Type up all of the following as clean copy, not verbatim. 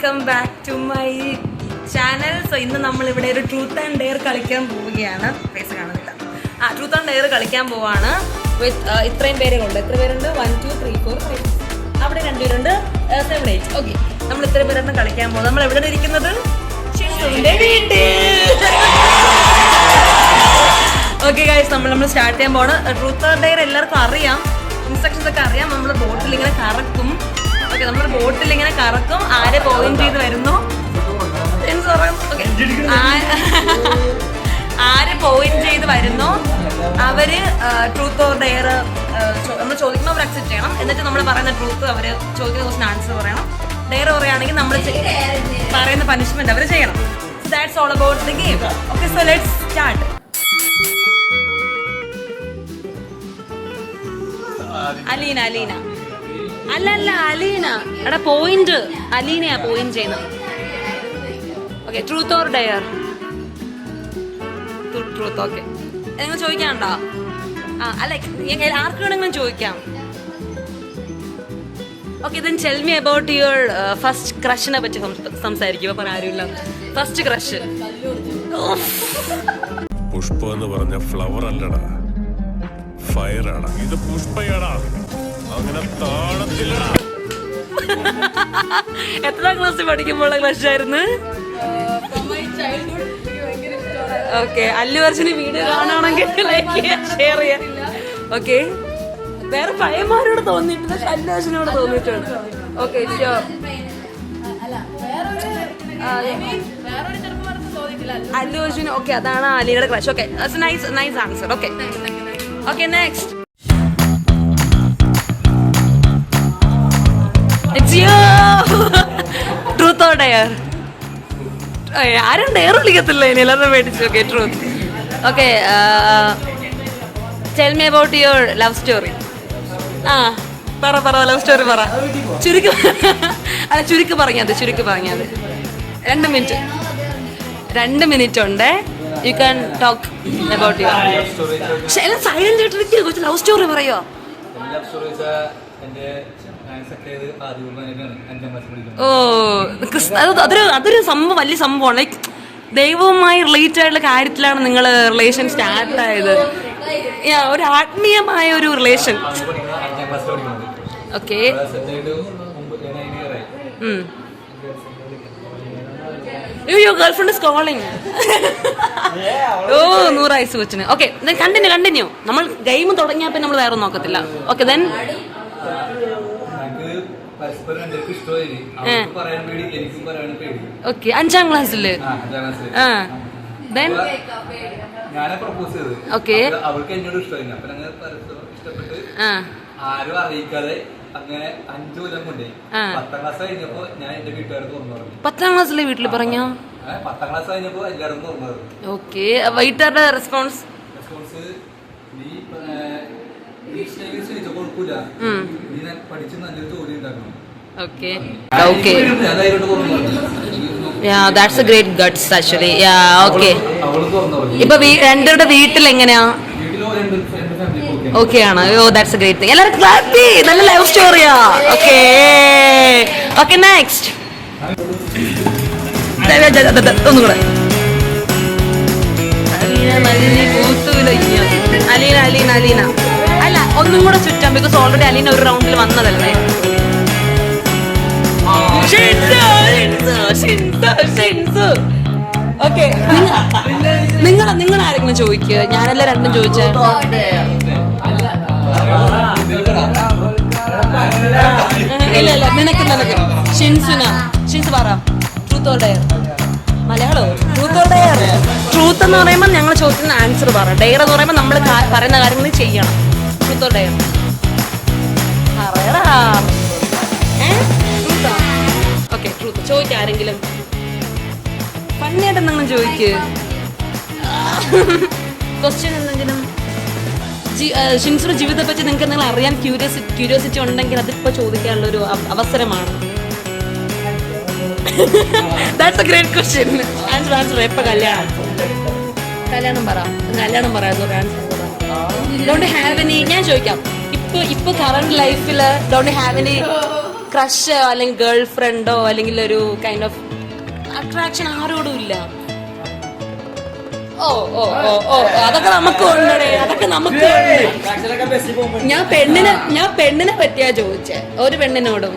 Welcome back to my channel. So ഇന്ന് നമ്മൾ ഇവിടെ ഒരു ട്രൂത്ത് ആൻഡ് ഡെയർ കളിക്കാൻ പോവുകയാണ്. ഫേസ് കാണുന്നില്ല. ട്രൂത്ത് ആൻഡ് ഡെയർ കളിക്കാൻ പോവാണ് വിത്ത് ഇത്രയും പേരുണ്ട്. എത്ര പേരുണ്ട്? 1 2 3 4 5. അവിടെ 2 പേരുണ്ട്, 7 8. ഓക്കെ, നമ്മൾ ഇത്രയും പേരാണ് കളിക്കാൻ പോകുന്നത്. നമ്മൾ എവിടെ ഇരിക്കുന്നത്? ഷിൻസുവിന്റെ വീട്ടിൽ. ഓക്കെ ഗൈസ്, നമ്മൾ സ്റ്റാർട്ട് ചെയ്യാൻ പോണ്. ട്രൂത്ത് ആൻഡ് ഡെയർ എല്ലാവർക്കും അറിയാം, ഇൻസ്ട്രക്ഷൻസ് ഒക്കെ അറിയാം. നമ്മൾ ബോട്ടിൽ ഇങ്ങനെ കറക്കും. ഓക്കെ, നമ്മൾ ബോട്ടിൽ ഇങ്ങനെ കറക്കും. ആരെ പോയിന്റ് ചെയ്ത് വരുന്നു, ആര് പോയിന്റ് ചെയ്ത് വരുന്നു അവര് ട്രൂത്ത് ഓർ ഡെയർ നമ്മൾ ചോദിക്കുമ്പോൾ അവർ അക്സെപ്റ്റ് ചെയ്യണം. എന്നിട്ട് നമ്മൾ പറയുന്ന ട്രൂത്ത് അവർ ചോദിക്കുന്ന ക്വസ്റ്റിന് ആൻസർ പറയണം. ഡെയർ പറയുകയാണെങ്കിൽ നമ്മൾ പറയുന്ന പനിഷ്മെന്റ് അവർ ചെയ്യണം. So that's all about the game. Okay, so let's start. Aleena അല്ല അലീന. എടാ പോയിന്റ് അലീനയാ പോയിന്റ് ചെയ്യുന്നത്. Okay, truth or dare? Truth. Okay, നിങ്ങൾ ചോദിക്കാനുണ്ടോ? അല്ല, ആർക്ക് വേണമെങ്കിലും ചോദിക്കാം. Okay, then tell me about your first crushനെ പറ്റി സംസാരിക്കുക. പറ, ആരുമില്ല. First crush. പുഷ്പ എന്ന് പറഞ്ഞ ഫ്ലവർ അല്ലടാ, ഫയർ ആണ്. ഇത് പുഷ്പയാടാ, അങ്ങനെ താളത്തിലടാ. എത്രാം ക്ലാസ്സിൽ പഠിക്കുമ്പോഴുള്ള ക്രഷ് ആയിരുന്നു? ഓക്കെ, അല്ലു അർജുന് വീഡിയോ കാണുകയാണെങ്കിൽ ലൈക്ക് ചെയ്യാൻ, ഷെയർ ചെയ്യാൻ. ഓക്കെ, വേറെ പയ്യന്മാരോട് തോന്നിയിട്ടുണ്ട്, അല്ലു അർജുനോട് തോന്നിയിട്ടുണ്ട്. ഓക്കെ, അല്ലു അർജുൻ. ഓക്കെ, അതാണ് അലിയുടെ crush. Okay, nice answer. Okay, okay, next. Truth or dare? ആരും ഡെയർ വിളിക്കത്തില്ല, ഇനി എല്ലാവരും മേടിച്ചു. Okay, truth. Okay, tell me about your love story. പറ ലവ് സ്റ്റോറി പറ. ചുരുക്ക് പറഞ്ഞത് 2 മിനിറ്റ് ഉണ്ട്. You can talk about your. എല്ലാം സൈലന്റ് ആയിട്ടിരിക്കുക. കുറച്ച് ലവ് സ്റ്റോറി പറയോ? ഓ, അതൊരു സംഭവം, വലിയ സംഭവമാണ്. ലൈക്ക് ദൈവവുമായി റിലേറ്റ് ആയിട്ടുള്ള കാര്യത്തിലാണ് നിങ്ങൾ റിലേഷൻ സ്റ്റാർട്ട് ആയത്. ഒരു ആത്മീയമായ ഒരു relation. Okay, your girlfriend is calling. ഓ, 100 വയസ്സ് കൊച്ചിന്. Okay, continue. നമ്മൾ ഗെയിം തുടങ്ങിയാൽ പിന്നെ നമ്മൾ വേറെ നോക്കത്തില്ല. ഓക്കെ, ദെൻ ഓക്കെ, 5ാം ക്ലാസ്സില്. ഓക്കെ, അവൾക്ക് എന്നോട് ഇഷ്ടമായിരുന്നു. അപ്പൊ ഞങ്ങൾ ഇഷ്ടപ്പെട്ട് ആരും അറിയിക്കാതെ അങ്ങനെ 5 കൊല്ലം കൊണ്ടേ 10ാം ക്ലാസ് കഴിഞ്ഞപ്പോ ഞാൻ എന്റെ വീട്ടുകാർക്ക് തുറന്നു പറഞ്ഞു. 10ാം ക്ലാസ്സിലെ വീട്ടിൽ പറഞ്ഞോ? 10ാം ക്ലാസ് കഴിഞ്ഞപ്പോ എല്ലാവരും തുറന്നു പറഞ്ഞു. ഓക്കെ, വീട്ടുകാരുടെ റെസ്പോൺസ്? കുഴപ്പമില്ല, നീ പഠിച്ച് നല്ലൊരു ജോലി ഉണ്ടാക്കണം. Okay, yeah, that's a great guts actually. Yeah, okay. ഇപ്പൊ രണ്ടുപേരുടെ വീട്ടിൽ എങ്ങനെയാ? ഓക്കെ ആണ്. Oh, that's a great thing. എല്ലാവരും ക്ലാപ്പ് ചെയ്യ്. നല്ല ലവ് സ്റ്റോറിയാ. Okay, okay, next. ഒന്നുകൂടെ. അലീന. അല്ല, ഒന്നും കൂടെ ചുറ്റാം. ബിക്കോസ് ഓൾറെഡി അലീന ഒരു റൗണ്ടിൽ വന്നതല്ലേ. ഓക്കെ, നിങ്ങൾ ആരെങ്കിലും ചോദിക്കുക. ഞാനല്ല രണ്ടും ചോദിച്ച. ഇല്ല, നിനക്ക് ഷിൻസ് പറ. Truth or dare? മലയാളോ? Truth or dare? ട്രൂത്ത് എന്ന് പറയുമ്പോൾ ഞങ്ങൾ ചോദിക്കുന്ന ആൻസർ പറ. ഡെയർ എന്ന് പറയുമ്പോൾ നമ്മൾ പറയുന്ന കാര്യങ്ങൾ ചെയ്യണം. Truth or dare? പറയടാ. Okay, truth. ചോദിക്കുക ആരെങ്കിലും. ഫണ്ണിയായിട്ട് എന്തെങ്കിലും ചോദിക്ക്. ക്വസ്റ്റ്യൻ എന്തെങ്കിലും. ഷിൻസുടെ ജീവിതത്തെ പറ്റി നിങ്ങൾക്ക് എന്തെങ്കിലും അറിയാൻ ക്യൂരിയോസിറ്റി ഉണ്ടെങ്കിൽ അതിപ്പോൾ ചോദിക്കാനുള്ള ഒരു അവസരമാണ്. That's a great question. Answer. എപ്പോ കല്യാണം പറ. പറയാതൊരു ആൻസർ പറ. Don't have any. ഞാൻ ചോദിക്കാം, ഇപ്പൊ കറന്റ് ലൈഫില് ഡോണ്ട് ഹാവ് എനി ക്രഷോ അല്ലെങ്കിൽ ഗേൾ ഫ്രണ്ടോ അല്ലെങ്കിൽ ഒരു കൈൻഡ് ഓഫ് അട്രാക്ഷൻ ആരോടും ഇല്ല? ഓ ഓ ഓ ഓ അതൊക്കെ നമുക്ക് ഉണ്ടേ, അതൊക്കെ നമുക്ക് ഉണ്ട്. ഞാൻ പെണ്ണിനെ പറ്റിയാ ചോദിച്ചേ, ഒരു പെണ്ണിനോടും.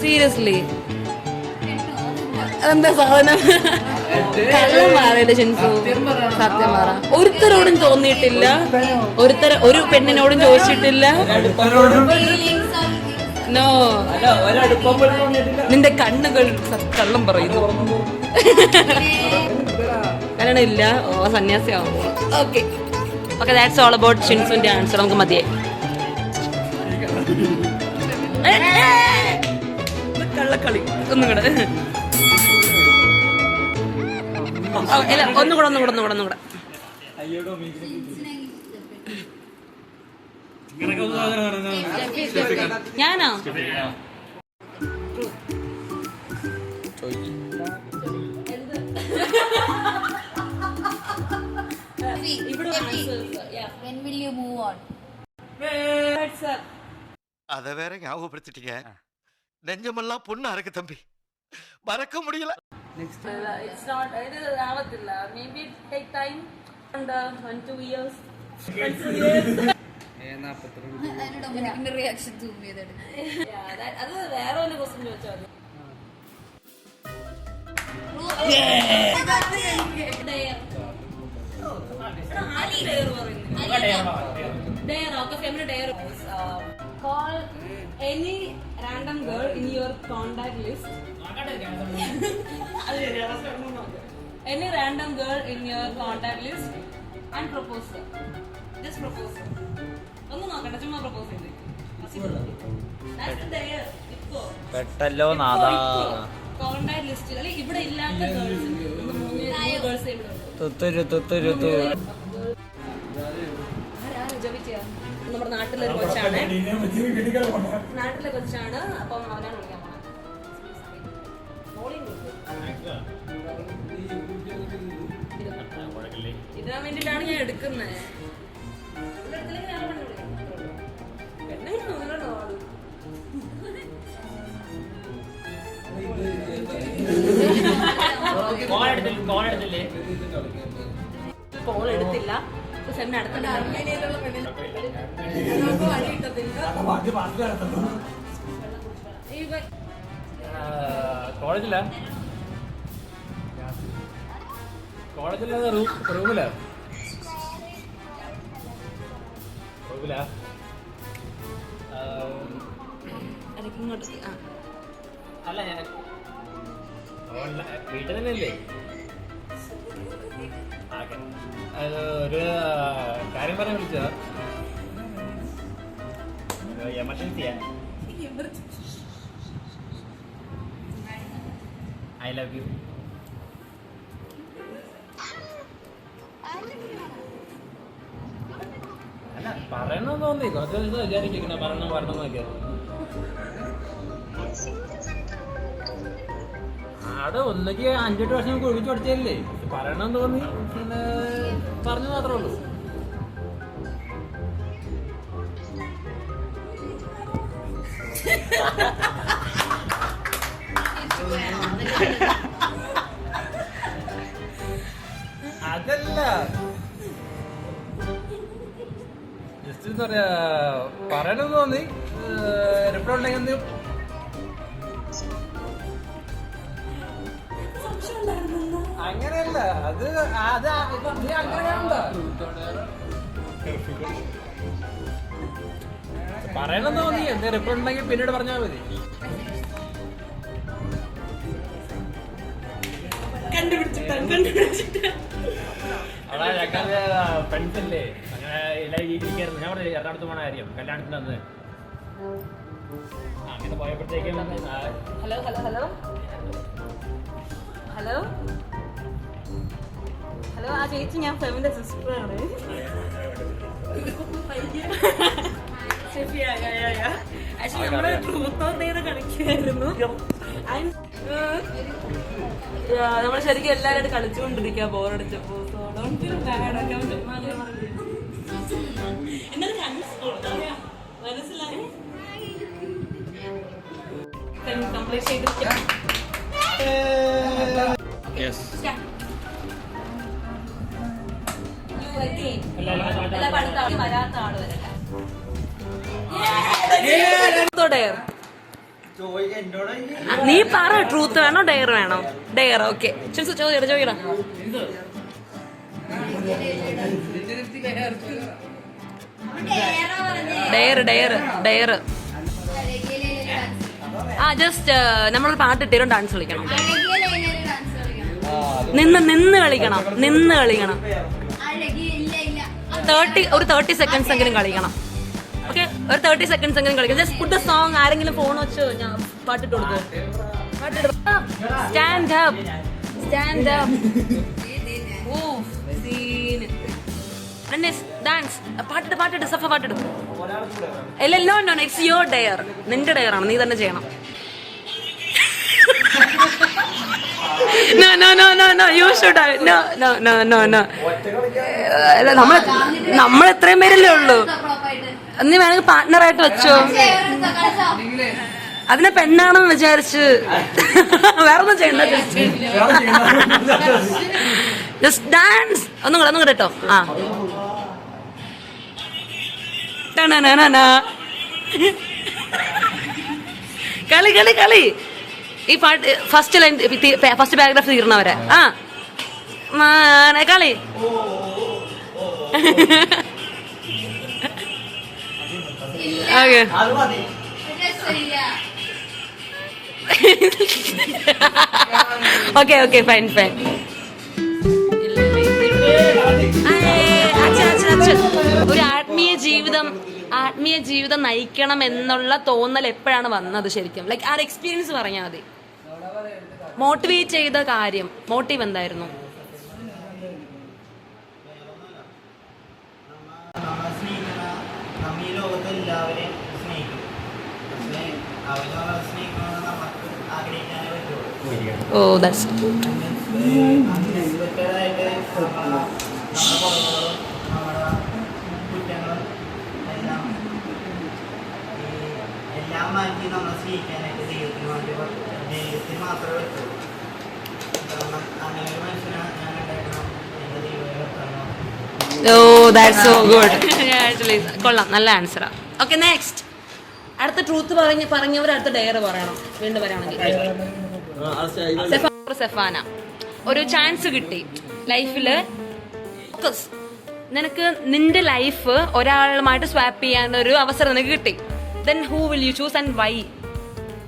സീരിയസ്ലി എന്താ സാധനം? കള്ളം മാറിയത് ഷിൻസു, സത്യം പറ. ഒരുത്തരോടും തോന്നിയിട്ടില്ല, ഒരു പെണ്ണിനോടും ചോദിച്ചിട്ടില്ല. നോ, നിന്റെ കണ്ണുകൾ കള്ളം പറയുന്നു. കല്യാണം ഇല്ല. ഓ, സന്യാസിയാവുമ്പോ. Okay okay, that's all about ഷിൻസുവിന്റെ ആൻസർ. നമുക്ക് മതിയെ. കള്ളക്കളി ഒന്നും കൂടെ, ഒന്നുകൂടെ. ഞാനോ? When will you move on? அத வேற ஞாபகப்படுத்திட்டீங்க. நெஞ்சமெல்லாம் பொண்ணா இருக்கு தம்பி, மறக்க முடியல. It's not, it ആവത്തില്ല. Maybe take time and 1-2 years. അതിന് ഡൊമിനിക്കിന്റെ റിയാക്ഷൻ സൂം ചെയ്തെടുക്കും. അത് വേറെ വല്ല ക്വസ്റ്റ്യൻ ചോദിച്ചാൽ call any random girl in your contact list. Any random girl in your contact list and propose her. Just propose her. ഒന്നും നോക്കട്ടെ, ചുമ്മാ പ്രപ്പോസ് ചെയ്ത്. പെട്ടല്ലോ നാദാ. കോണ്ടാക്ട് ലിസ്റ്റിൽ അല്ലെ ഇവിടെ ഇല്ലാത്ത ഗേൾസ്, 3 ഗേൾസ് ഇവിടെ ഉണ്ട്. നമ്മുടെ നാട്ടിലെ കൊച്ചാണ്, അപ്പം അവനാണ് വിളിക്കാൻ പോണത്. ഇതിനാൻ വേണ്ടിട്ടാണ് ഞാൻ എടുക്കുന്നത്. കോൾ എടുത്തില്ല. കോളേജില്ല, റൂമിലാ. അല്ല, ഞാൻ വീട്ടിൽ തന്നെയല്ലേ. ഒരു കാര്യം പറയാൻ വിളിച്ചതാ, എമർജൻസിയാ. I love you. അല്ല, പറയണമെന്ന് തോന്നി. കുറച്ച് ദിവസം വിചാരിക്കണം പറയണമെന്നൊക്കെ. അത് ഒന്നൊക്കെ 5-8 വർഷം നമുക്ക് ഒഴിച്ചു പഠിച്ചല്ലേ. പറയണമെന്ന് തോന്നി, പിന്നെ പറഞ്ഞു മാത്രമേ ഉള്ളൂ. അതല്ല, ജസ്റ്റ് എന്താ പറയാ, പറയണമെന്ന് തോന്നി. റിപ്ലൈ ഉണ്ടെങ്കിൽ അങ്ങനെയല്ല, അത് അങ്ങനെയാണല്ലോ. പറയണമെന്ന് തോന്നി. എന്താ റിപ്ലൈ ഉണ്ടെങ്കിൽ പിന്നീട് പറഞ്ഞാൽ മതി. അവിടെ ഞങ്ങളുടെ ഫ്രണ്ട്സ് അല്ലേ, അങ്ങനെ എല്ലാവരും ജീവിക്കായിരുന്നു. ഞാൻ പറഞ്ഞു എറണാകുളത്ത് പോണ കാര്യം, കല്യാണത്തിന് അന്ന് അങ്ങനെ പോയപ്പോഴത്തേക്കും hello hello hello hello hello ആ ചേച്ചി, ഞാൻ ഫെമിന്റെ സിസ്റ്ററാണ്. ആക്ച്വലി നമ്മള് ട്രൂത്ത് ഓർ ഡെയർ കളിക്കുമായിരുന്നു. നമ്മൾ ശരിക്കും എല്ലാവരും കളിച്ചുകൊണ്ടിരിക്കുക ബോറടിച്ചപ്പോ. മനസ്സിലായി. കംപ്ലീറ്റ് ചെയ്തിരിക്കും. വരാത്ത ആള് വരട്ടെ. നീ പറ, ട്രൂത്ത് വേണോ ഡെയർ വേണോ? ഡെയർ. ഓക്കെ, ചോദിക്കണം. ഡെയർ. ആ ജസ്റ്റ് നമ്മളൊരു പാട്ടിട്ടേരും ഡാൻസ് കളിക്കണം. നിന്ന് കളിക്കണം. 30 സെക്കൻഡ്സ് എങ്കിലും കളിക്കണം. ഓക്കെ, ഒരു 30 സെക്കൻഡ്സ് എങ്കിലും കളിക്കണം. Just put song. ആരെങ്കിലും ഫോൺ വെച്ച് ഞാൻ പാട്ടിട്ട് കൊടുക്കും. Stand up. ഡാൻസ്. പാട്ടിട്ട് സഫ പാട്ടിടും. എല്ലോ ഇറ്റ്സ് യുവർ ഡെയർ. നിന്റെ ഡെയർ ആണ്, നീ തന്നെ ചെയ്യണം. No, you should have. No. നമ്മൾ എത്രയും പേരല്ലേ ഉള്ളൂ. നീ വേണമെങ്കിൽ പാർട്ട്ണറായിട്ട് വെച്ചോ. അതിനെ പെണ്ണാണെന്ന് വിചാരിച്ച് വേറൊന്നും ചെയ്യണ്ട. Just dance. ഒന്നും കേട്ടോ. ആ കളി. ഈ പാട്ട് ഫസ്റ്റ് പാരഗ്രാഫ് തീർന്നവരെ. ആ കളി. Okay fine. ഒരു ആത്മീയ ജീവിതം നയിക്കണം എന്നുള്ള തോന്നൽ എപ്പോഴാണ് വന്നത് ശരിക്കും? ലൈക്ക് ആ എക്സ്പീരിയൻസ് പറഞ്ഞാൽ മതി. മോട്ടിവേറ്റ് ചെയ്ത കാര്യം, മോട്ടീവ് എന്തായിരുന്നു? Oh that's good. Oh, that's so good. Actually, കൊള്ളാം, നല്ല ആൻസറാ. Okay, next. അടുത്ത ട്രൂത്ത് പറഞ്ഞവർ അടുത്ത ഡെയർ പറയണം. വീണ്ടും പറയുകയാണെങ്കിൽ സെഫാന, ഒരു ചാൻസ് കിട്ടി ലൈഫില്. നിനക്ക് നിന്റെ ലൈഫ് ഒരാളുമായിട്ട് സ്വാപ്പ് ചെയ്യാനൊരു അവസരം നിനക്ക് കിട്ടി. Then who will you choose and why?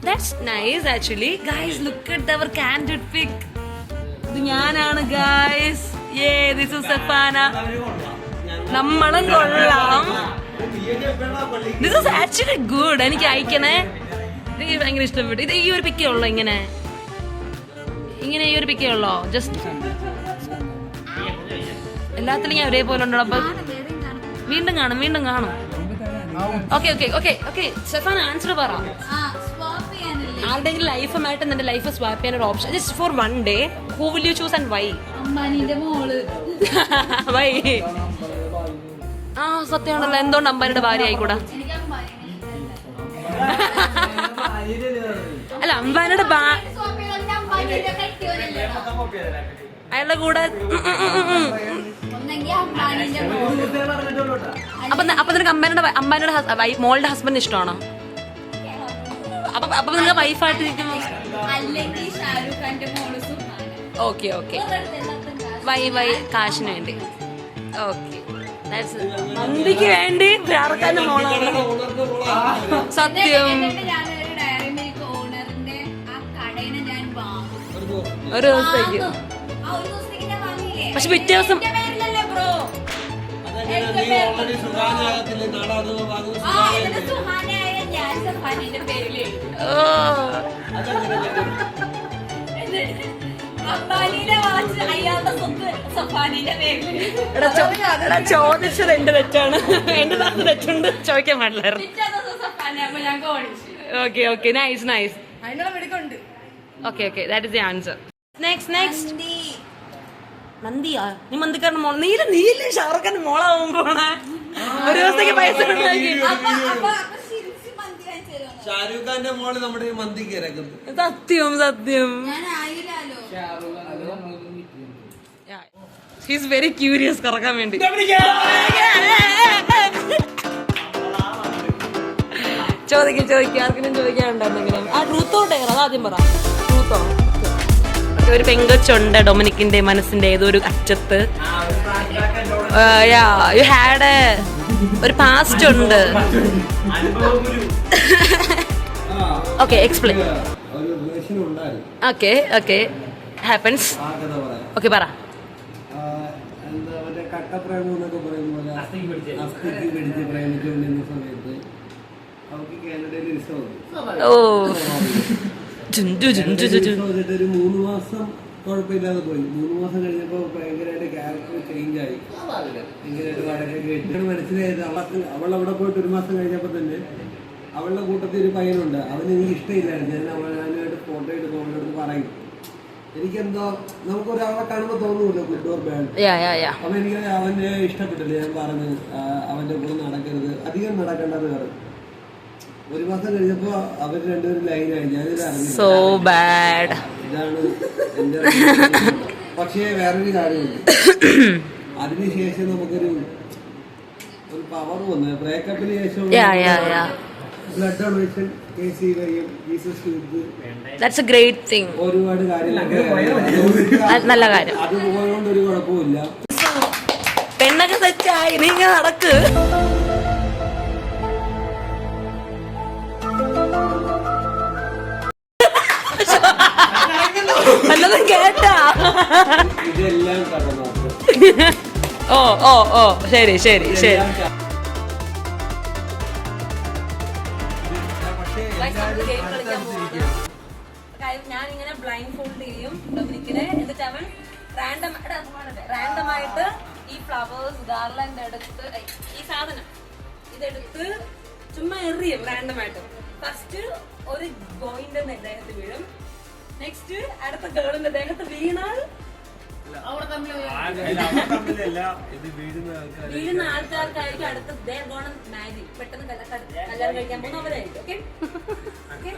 That's nice actually. Guys, look at our candid pic. ഇത് ഞാനാണ് guys. Yeah, this is Safana. നമ്മളും കൊള്ളാം. This is actually good. എനിക്ക് അയക്കണേ. എനിക്ക് ഭയങ്കര ഇഷ്ടപ്പെട്ടു. ഇത് ഈ ഒരു പിക്കേ ഉള്ളോ? ഇങ്ങനെ ഈ ഒരു പിക്കേ ഉള്ളോ? ജസ്റ്റ് എല്ലാത്തിലും ഞാൻ ഒരേപോലെ ഉണ്ടോ? അപ്പൊ വീണ്ടും കാണും. ഓക്കെ സെഫാന ആൻസർ പറ. ആരുടെങ്കിലും ലൈഫുമായിട്ട് നിന്റെ ലൈഫ് സ്വാപ്പ് ചെയ്യാൻ ഒരു option, just for one day. Who will you choose and why? അമ്പാനിന്റെ മോള്. വൈ? ആ സത്യമാണല്ലോ. എന്തുകൊണ്ട് അമ്പാനിയുടെ ഭാര്യ ആയിക്കൂടാ? അല്ല, അമ്പാനിയുടെ അയാളുടെ കൂടെ. അപ്പൊ നിനക്ക് അമ്പാനിയുടെ മോളുടെ ഹസ്ബൻഡ് ഇഷ്ടമാണോ? അപ്പൊ നിനക്ക് വൈഫായിട്ടിരിക്കും. ഓക്കെ വൈ കാശിന് വേണ്ടി. ഓക്കെ, നന്ദിക്ക് വേണ്ടി ഷാറുഖാന്റെ മോളാണ്. സത്യം. ഒരു ദിവസത്തേക്ക്. പക്ഷെ പിറ്റേ ദിവസം ചോദിച്ചത് എന്റെ തെറ്റാണ്. എന്റെ ഭാഗത്ത് തെറ്റുണ്ട്, ചോദിക്കാൻ പാടില്ലായിരുന്നു. Okay nice. Okay that is the answer. Next നന്ദിയാ? നീ മന്ദിക്കാരന്റെ മോള? നീല ഷാറുഖാന്റെ മോളാവുമ്പോ ഒരു ദിവസത്തേക്ക് പൈസ ഉണ്ടാക്കി. ഷാരൂഖ് ഖാന്റെ മോള് നമ്മുടെ ഈ മന്തിക്ക് ഇറക്കുന്നു. സത്യം സത്യം. ഞാൻ ആയിരാലോ. ഹീസ് വെരി ക്യൂരിയസ് കറക്കാൻ വേണ്ടി. ചോദിക്കും ആർക്കെങ്കിലും ചോദിക്കാനുണ്ടെന്നെങ്കിലും. ആ ട്രൂത്തോ ഡെയർ അതാദ്യം പറ. ട്രൂത്തോ? ഒരു പെങ്കൊച്ചുണ്ട് ഡൊമിനിക്കിന്റെ മനസ്സിന്റെ ഏതോ ഒരു അറ്റത്ത്. യു ഹാഡ് ഒരു പാസ്റ്റ് ഉണ്ട്. Okay explain. ഒരു റിലേഷൻ ഉണ്ടായിരുന്നു. Okay happens. ആ കഥ പറയാം. ഓക്കെ പറ. എന്താ മറ്റേ കട്ടപ്രേമം എന്നൊക്കെ പറയുന്ന പോലെ അസ്ഥിക്ക് പിടിച്ച് പ്രേമിച്ചുകൊണ്ടിരുന്ന സമയത്ത് അവർക്ക് കാനഡയിൽ ഇഷ്ടമാണ്. ഓ ഒരു 3 മാസം കുഴപ്പമില്ലാതെ പോയി. 3 മാസം കഴിഞ്ഞപ്പോൾ ഭയങ്കരമായിട്ട് ക്യാരക്ടർ ചേഞ്ച് ആയി. ഭയങ്കരമായിട്ട് വഴക്കൊക്കെ കേട്ടിട്ട് മനസ്സിലായത് അവൾ അവിടെ പോയിട്ട് 1 മാസം കഴിഞ്ഞപ്പോൾ തന്നെ അവളുടെ കൂട്ടത്തിൽ ഒരു പയ്യനുണ്ട്. അവന് എനിക്ക് ഇഷ്ടമില്ലായിരുന്നു. ഞാനായിട്ട് ഫോട്ടോ എടുക്കും, അവളുടെ അടുത്ത് പറയും. എനിക്കെന്തോ നമുക്ക് ഒരാളെ കാണുമ്പോൾ തോന്നുമല്ലോ ഗുഡ് ഓർ ബാഡ്. അപ്പൊ എനിക്ക് അവനെ ഇഷ്ടപ്പെട്ടില്ല. ഞാൻ പറഞ്ഞു അവന്റെ കൂടെ നടക്കരുത്, അധികം നടക്കേണ്ടെന്ന് പറഞ്ഞു. 1 മാസം കഴിഞ്ഞപ്പോ അവർ രണ്ടുപേരും ലൈനായി. ഞാനിത് അറിഞ്ഞു. So bad. ഇതാണ് എന്റെ. പക്ഷേ വേറൊരു കാര്യമുണ്ട്. അതിനുശേഷം നമുക്കൊരു പവർ വന്നു. ബ്രേക്കപ്പിന് ശേഷം ബ്ലഡ് ഡൊണേഷൻ കേസ് കഴിയും. Jesus youth. That's a great thing. ഒരുപാട് കാര്യങ്ങളൊക്കെ നല്ല കാര്യം. അത് പോയതുകൊണ്ട് ഒരു കുഴപ്പമില്ല. പെണ്ണൊക്കെ സെറ്റായി. നീ ഇങ്ങനെ നടക്ക്. വല്ലതും കേട്ടാ? ഇതെല്ലാം കഥ മാത്രം. ഓ ശരി. ഞാൻ ഇങ്ങനെ ബ്ലൈൻഡ് ഫോൾഡ് ചെയ്യും ഡൊമിനിക്കിനെ. എന്നിട്ട് അവൻ റാൻഡമായിട്ട് ഈ ഫ്ലവേഴ്സ് ഗാർലൻഡ് എടുത്ത് ഈ സാധനം ഇതെടുത്ത് ചുമ്മാ എറിയും റാൻഡമായിട്ട്. ഫസ്റ്റ് ഒരു ബോയിന്റെ ദേഹത്ത് വീഴും. നെക്സ്റ്റ് അടുത്ത ഗേളിന്റെ ദേഹത്ത് വീണാൽ വീഴുന്ന ആൾക്കാർക്കായിരിക്കും അടുത്ത മാരി പെട്ടെന്ന് കല്യാണം കഴിക്കാൻ പോകുന്ന അവരായിരിക്കും. ഓക്കെ.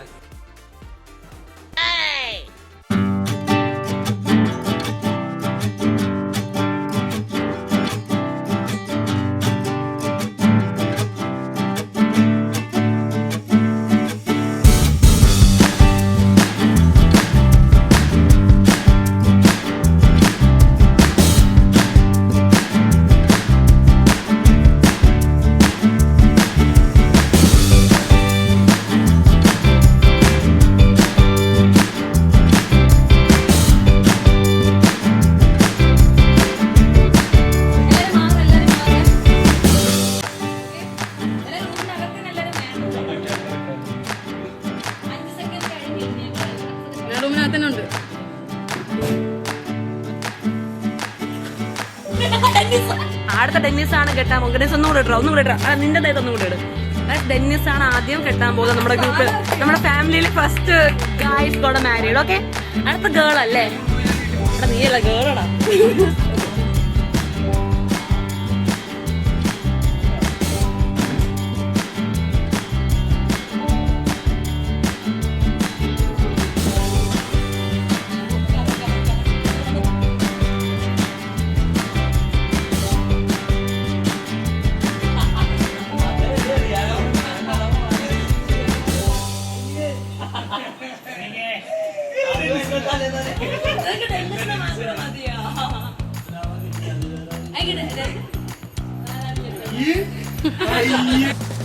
അടുത്ത ഡെന്നിസ് ആണ് കെട്ടാൻ പോകുന്നത്. ഡെന്നിസ് ഒന്നുകൂടെ ഇട്ടാ നിന്റെ ദേഹത്ത് ഒന്നുകൂടെ ഇടും. ഡെന്നിസ് ആണ് ആദ്യം കെട്ടാൻ പോകുന്നത് നമ്മുടെ ഗ്രൂപ്പിൽ. നമ്മുടെ ഫാമിലിയിൽ first guys got married. Okay. അടുത്ത ഗേൾ അല്ലേ? നീയല്ല ഗേളാടാ. I get it.